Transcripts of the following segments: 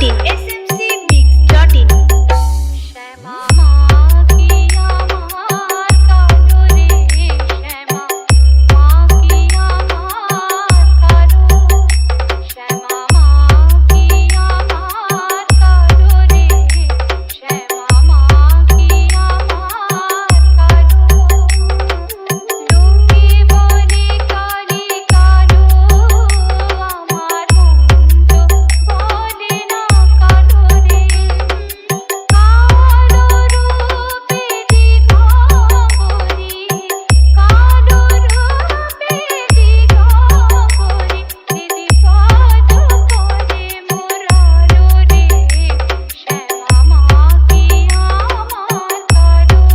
smcmix.in শ্যামা মা কি আমার কালো রে শ্যামা মা কি আমার কালো শ্যামা মা কি আমার কালো রে শ্যামা মা কি আমার কালো লোকে বলে কালি কালো আমার মন তো বলে না কালো রে কালো রূপে দিগম্বরী কালো রূপে দিগম্বরী দিদি পদ করে মোরালো রে শ্যামা মা কি আমার কালো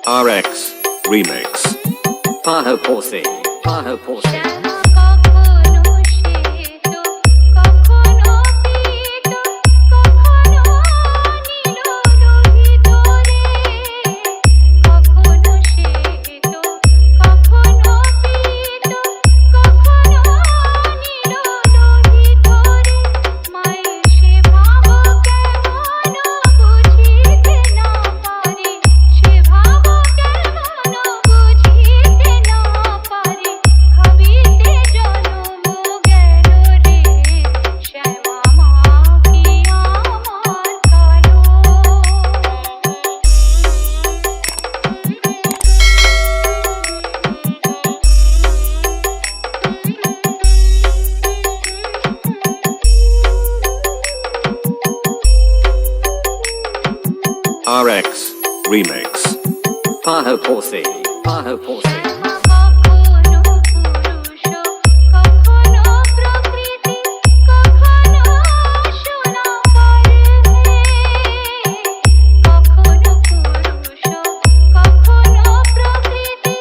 RX Remix. Paho Porsi. Paho Porsi. শ্যামা কখনো শ্বেত কখনো পীত কখনো নীল লোহিত রে কখনো শ্বেত কখনো পীত কখনো নীল লোহিত রে মায়ের সে ভাব কেমন বুঝিতে না পারে সে ভাব কেমন বুঝিতে না পারে ভাবিতে জনম গেল রে শ্যামা মা কি আমার কালো RX Remix. Paho Porsi. Paho Porsi. শ্যামা কখনো পুরুষ কখনো প্রকৃতি কখনো সোনা করে কখনো পুরুষ কখনো প্রকৃতি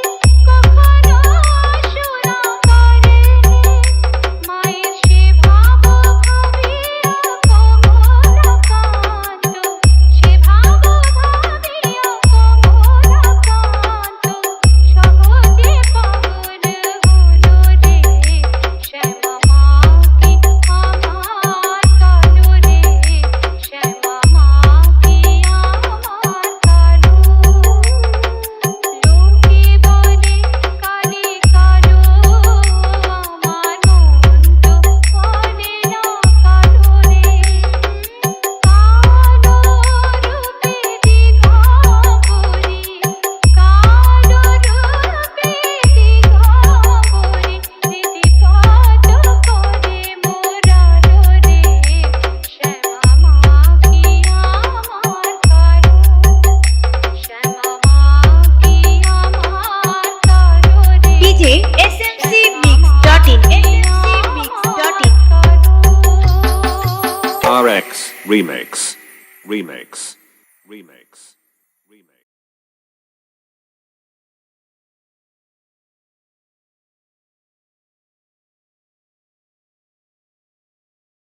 কখনো সোনা করে মায়ের সে ভাব ভাবিয়া কমলাকান্ত সে ভাব ভাবিয়া কমলাকান্ত সহজে পাগল হলো রে শ্যামা মা কি আমার কালো রে শ্যামা মা কি আমার কালো লোকে বলে কালি কালো আমার মন তো বলে না কালো রে কালো রূপে দিগম্বরী কালো রূপে দিগম্বরী দিদি পদ করে মোরালো রে শ্যামা মা কি আমার কালো শ্যামা মা কি আমার কালো রে DJ smcmix.in RX Remix. Remix. Remix.